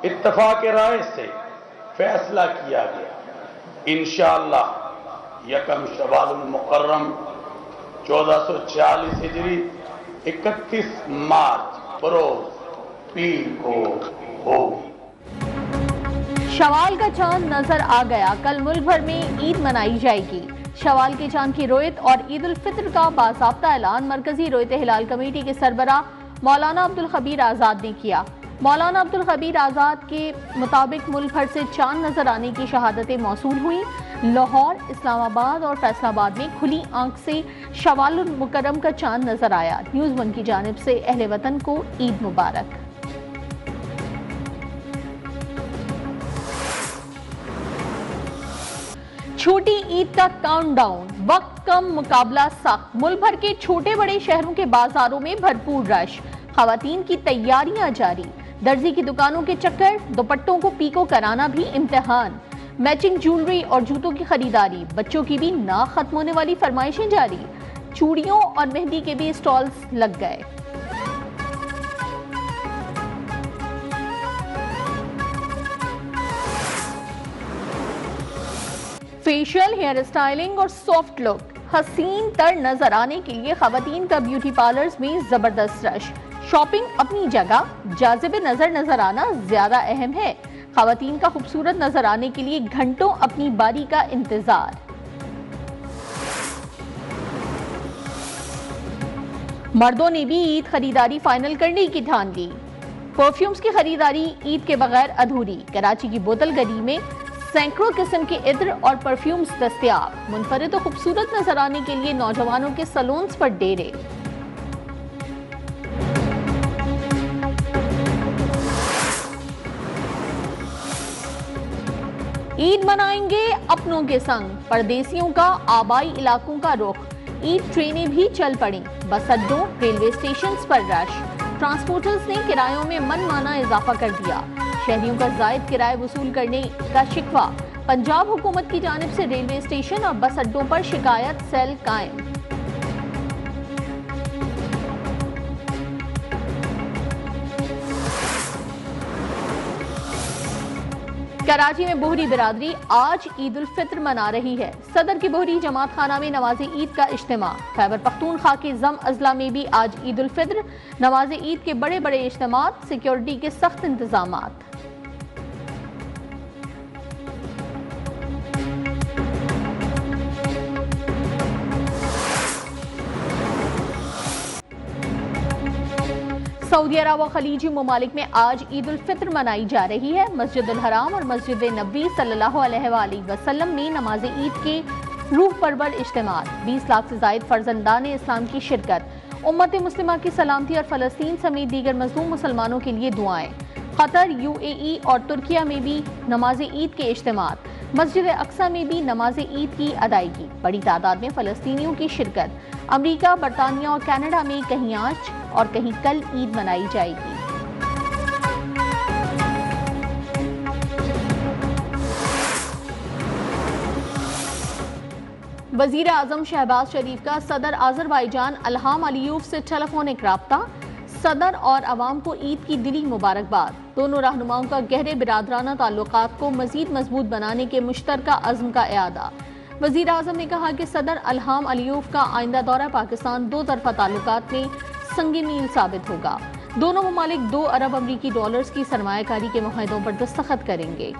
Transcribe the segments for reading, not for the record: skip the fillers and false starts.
इत्तफाक राय से फैसला किया गया इंशाअल्लाह यकम शवाल मुकर्रम 1446 हिजरी 31 मार्च बरोज पीर को होगी। शवाल का चांद नजर आ गया। कल मुल्क भर में ईद मनाई जाएगी। शवाल के चांद की रोयत और ईद उल फित्र का बाज़ाब्ता ऐलान मरकजी रोयत हिलाल कमेटी के सरबराह मौलाना अब्दुल खबीर आज़ाद ने किया। मौलाना अब्दुल खबीर आज़ाद के मुताबिक मुल्क भर से चांद नजर आने की शहादतें मौसूल हुई। लाहौर, इस्लामाबाद और फैसलाबाद में खुली आंख से शवाल मुकर्रम का चांद नजर आया। न्यूज़ वन की जानिब से अहले वतन को ईद मुबारक। छोटी ईद का काउंटडाउन, वक्त कम, मुकाबला सख्त। मुल्क भर के छोटे बड़े शहरों के बाजारों में भरपूर रश। खवातीन की तैयारियां जारी। दर्जी की दुकानों के चक्कर, दुपट्टों को पीको कराना भी इम्तिहान। मैचिंग ज्वेलरी और जूतों की खरीदारी। बच्चों की भी ना खत्म होने वाली फरमाइशें जारी। चूड़ियों और मेहंदी के भी स्टॉल्स लग गए। फेशियल, हेयर स्टाइलिंग और सॉफ्ट लुक, हसीन तर नजर आने के लिए खवातीन का ब्यूटी पार्लर्स में जबरदस्त रश। शॉपिंग अपनी जगह, जाज़िब नजर आना ज्यादा अहम है। खवातीन का खूबसूरत नजर आने के लिए घंटों अपनी बारी का इंतजार। मर्दों ने भी ईद खरीदारी फाइनल करने की ठान ली। परफ्यूम्स की खरीदारी ईद के बगैर अधूरी। कराची की बोतल गली में सैकड़ों किस्म के इत्र और परफ्यूम्स दस्तयाब। मुनफरिद और खूबसूरत नजर आने के लिए नौजवानों के सैलून्स पर डेरे। ईद मनाएंगे अपनों के संग, परदेसियों का आबाई इलाकों का रुख। ईद ट्रेनें भी चल पड़ी। बस अड्डों, रेलवे स्टेशन पर रश। ट्रांसपोर्टर्स ने किरायों में मनमाना इजाफा कर दिया। शहरियों का जायद किराए वसूल करने का शिकवा। पंजाब हुकूमत की जानिब से रेलवे स्टेशन और बस अड्डों पर शिकायत सेल कायम। कराची में बोहरी बिरादरी आज ईद उल फित्र मना रही है। सदर की बोहरी जमात खाना में नमाज ईद का इज्तिमा। खैबर पख्तूनख्वा के जम अजला में भी आज ईद उल फित्र। नमाज ईद के बड़े बड़े इज्तिमात, सिक्योरिटी के सख्त इंतजामात। सऊदी अरब और खलीजी ममालिक में आज ईद उल फित्र मनाई जा रही है। मस्जिद उल हराम और मस्जिद नबी सल्लल्लाहु अलैहि वसल्लम में नमाज ईद के रूह परवर इज्तिमात। 20 लाख से जायद फर्जंदान इस्लाम की शिरकत। उम्मत मुस्लिमा की सलामती और फलस्तीन समेत दीगर मजलूम मुसलमानों के लिए दुआएं। कतर, UAE और तुर्किया में भी नमाज ईद के इज्तिमात। मस्जिद अक्सा में भी नमाज ईद की अदायगी। बड़ी तादाद में फलस्तीनियों की शिरकत। अमरीका, बरतानिया और कनाडा में कहीं आज और कहीं कल ईद मनाई जाएगी। वजीर आजम शहबाज शरीफ का सदर अजरबैजान इल्हाम अलीयूफ से टेलीफोनिक राब्ता। सदर और अवाम को ईद की दिली मुबारकबाद। दोनों रहनुमाओं का गहरे बिरादराना ताल्लुकात को मजीद मजबूत बनाने के मुश्तरका अज़्म का इआदा। वजीर आजम ने कहा कि सदर इल्हाम अलीयूफ का आइंदा दौरा पाकिस्तान दो तरफा ताल्लुकात में संगे मील साबित होगा। दोनों ममालिक 2 अरब अमरीकी डॉलर्स की सरमायाकारी के मुआहदों पर दस्तखत करेंगे।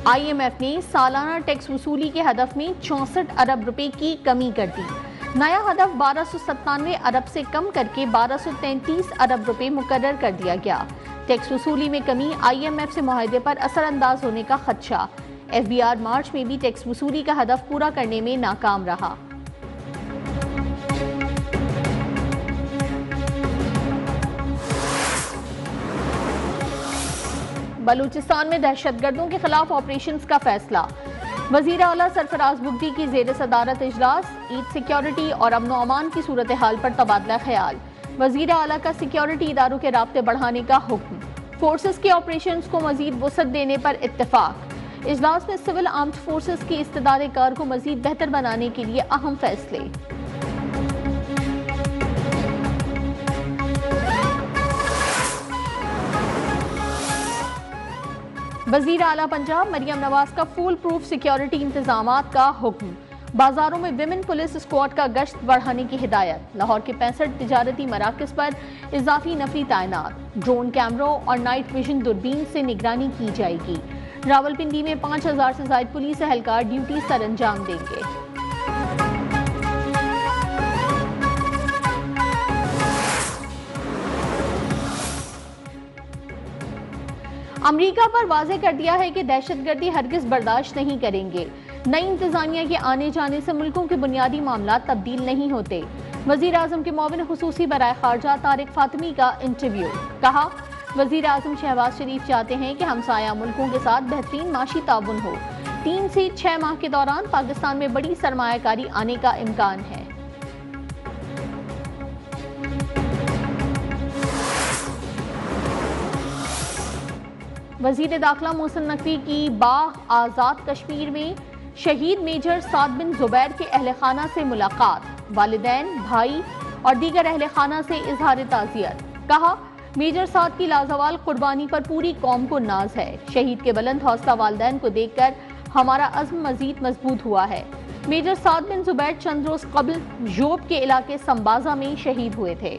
IMF ने सालाना टैक्स वसूली के हदफ में 64 अरब रुपए की कमी कर दी। नया हदफ 1297 अरब से कम करके 1233 अरब रुपए मुकर्रर कर दिया गया। टैक्स वसूली में कमी, IMF से मुआहदे पर असरअंदाज होने का खदशा। FBR मार्च में भी टैक्स वसूली का हदफ पूरा करने में नाकाम रहा। बलूचिस्तान में दहशतगर्दों के खिलाफ ऑपरेशंस का फैसला। वजीर आला सरफराज बुगटी की जेर सदारत इजलास। ईद सिक्योरिटी और अमन अमान की सूरत हाल पर तबादला ख्याल। वजीर आला का सिक्योरिटी इदारों के राब्ते बढ़ाने का हुक्म। फोर्सेस के ऑपरेशंस को मजीद वसअत देने पर इत्तेफाक। इजलास में सिविल आर्म्ड फोर्सेस की इस्तेदाद कार को मजीद बेहतर बनाने के लिए अहम फैसले। वजीर आला पंजाब मरियम नवाज का फुल प्रूफ सिक्योरिटी इंतजामात का हुक्म। बाजारों में विमेन पुलिस स्क्वाड का गश्त बढ़ाने की हिदायत। लाहौर के 65 तिजारती मराकज पर इजाफी नफरी तैनात। ड्रोन कैमरों और नाइट विजन दूरबीन से निगरानी की जाएगी। रावलपिंडी में 5000 से ज्यादा पुलिस एहलकार ड्यूटी सर अंजाम देंगे। अमेरिका पर वाज़ेह कर दिया है कि दहशतगर्दी हरगिज बर्दाश्त नहीं करेंगे। नई इंतजामिया के आने जाने से मुल्कों के बुनियादी मामला तब्दील नहीं होते। वजीर आजम के मुआविन खुसूसी बराए खारजा तारिक फातिमी का इंटरव्यू। कहा, वजीर आजम शहबाज शरीफ चाहते हैं कि हमसाया मुल्कों के साथ बेहतरीन माशी ताउन हो। 3 से 6 माह के दौरान पाकिस्तान में बड़ी सरमायाकारी आने का इम्कान है। वजीर दाखिला मोहसिन नकवी की बाग आज़ाद कश्मीर में शहीद मेजर साद बिन जुबैर के अहल खाना से मुलाकात। वालिदैन, भाई और दीगर अहल खाना से इजहार ताज़ियत। कहा, मेजर साद की लाजवाल कुर्बानी पर पूरी कौम को नाज है। शहीद के बुलंद हौसला वालिदैन को देखकर हमारा अज़्म मजीद मजबूत हुआ है। मेजर साद बिन जुबैर चंद रोज कबल जोब के इलाके संबाजा में शहीद हुए थे।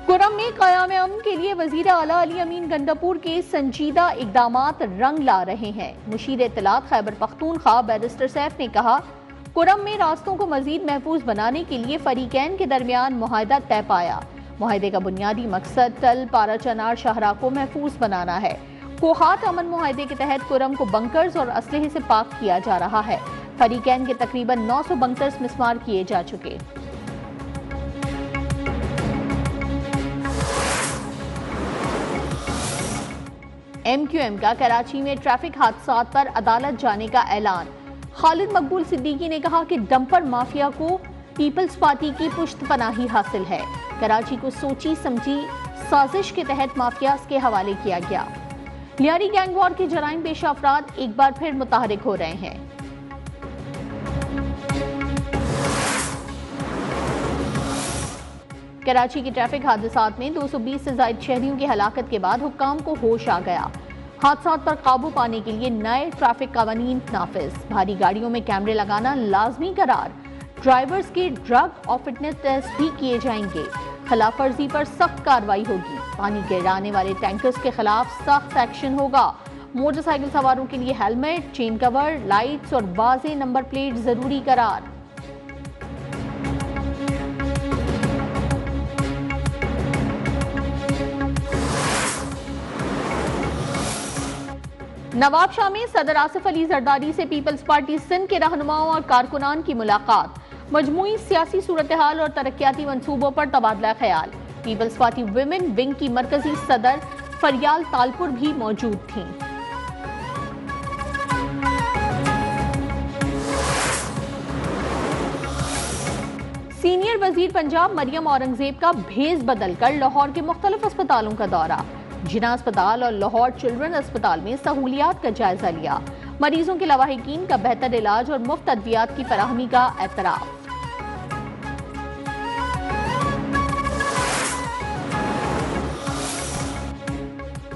कुरम में क़याम अमन के लिए वजीर आला अली अमीन गंडापुर के संजीदा इकदामात रंग ला रहे हैं। मुशीर इत्तलात खैबर पख्तूनख्वा बैरिस्टर सैफ ने कहा, कुरम में रास्तों को मजीद महफूज बनाने के लिए फरीकैन के दरमियान मुआहदा तय पाया। मुआहदे का बुनियादी मकसद तल पारा चनार शाहरा को महफूज बनाना है। कोहात अमन मुआहदे के तहत कुरम को बंकर्स और असलहे से पाक किया जा रहा है। फरीकैन के तकरीबन 900 बंकर्स मिस्मार किए जा चुके। MQM का कराची में ट्रैफिक हादसात पर अदालत जाने का ऐलान। खालिद मकबूल सिद्दीकी ने कहा कि डंपर माफिया को पीपल्स पार्टी की पुश्तपनाही हासिल है। कराची को सोची समझी साजिश के तहत माफियाज के हवाले किया गया। लियारी गैंग वॉर के जराइम पेशा अफराद एक बार फिर मुतहरिक हो रहे हैं। कराची के ट्रैफिक हादसात में 220 से ज्यादा शहरियों की हलाकत के बाद हुक्काम को होश आ गया। हादसात पर काबू पाने के लिए नए ट्रैफिक कानून नाफिज। भारी गाड़ियों में कैमरे लगाना लाजमी करार। ड्राइवर्स के ड्रग और फिटनेस टेस्ट भी किए जाएंगे। खिलाफ वर्जी पर सख्त कार्रवाई होगी। पानी गिराने वाले टैंकर्स के खिलाफ सख्त एक्शन होगा। मोटरसाइकिल सवारों के लिए हेलमेट, चेन कवर, लाइट्स और वाज़ेह नंबर प्लेट जरूरी करार। नवाब शाह में सदर आसिफ अली जरदारी से पीपल्स पार्टी सिंध के रहनुमाओं और कारकुनान की मुलाकात। मजमूई सियासी सूरत हाल और तरक्याती मंसूबों पर तबादला ख्याल। पीपल्स पार्टी विमेन विंग की मरकजी सदर फरियाल तालपुर भी मौजूद थीं। सीनियर वजीर पंजाब मरियम औरंगजेब का भेस बदलकर लाहौर के मुख्तलिफ अस्पतालों का दौरा। जिना अस्पताल और लाहौर चिल्ड्रन अस्पताल में सहूलियात का जायजा लिया। मरीजों के लवाहिकीन का बेहतर इलाज और मुफ्त अद्वियात की फराहमी का एतराफ।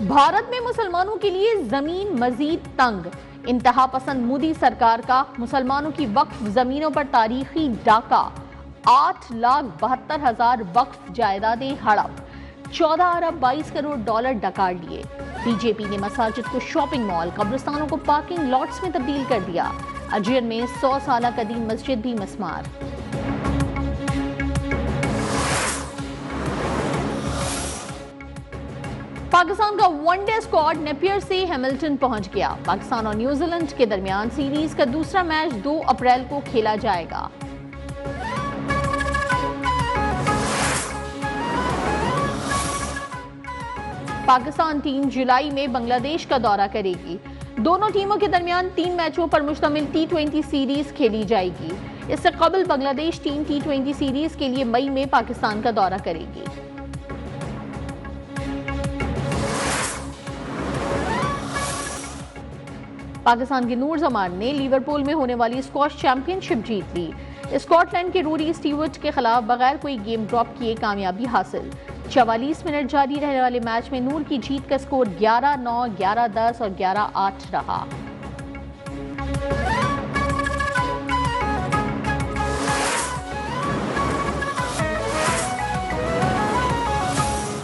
भारत में मुसलमानो72 के लिए जमीन मजीद तंग। इंतहा पसंद मोदी सरकार का मुसलमानों की वक्फ जमीनों पर तारीखी डाका। 8,72,000 वक्फ जायदादें हड़प। 14 अरब 22 करोड़ डॉलर डकार लिए। बीजेपी ने मसाजिद को शॉपिंग मॉल, कब्रिस्तानों को पार्किंग लॉट्स में तब्दील कर दिया। अजयर में 100 साल कदीम मस्जिद भी मस्मार। पाकिस्तान का वनडे स्क्वाड नेपियर से हैमिल्टन पहुंच गया। पाकिस्तान और न्यूजीलैंड के दरमियान सीरीज का दूसरा मैच 2 अप्रैल को खेला जाएगा। पाकिस्तान टीम जुलाई में बांग्लादेश का दौरा करेगी। दोनों टीमों के दरमियान 3 मैचों पर मुश्तमिल T20 सीरीज खेली जाएगी। इससे कबल बांग्लादेश टीम T20 सीरीज के लिए मई में पाकिस्तान का दौरा करेगी। पाकिस्तान के नूर जमान ने लिवरपूल में होने वाली स्क्वॉश चैंपियनशिप जीत ली। स्कॉटलैंड के रूरी स्टीवर्ट के खिलाफ बगैर कोई गेम ड्रॉप किए कामयाबी हासिल। 44 मिनट जारी रहने वाले मैच में नूर की जीत का स्कोर 11-9, 11-10 और 11-8 रहा।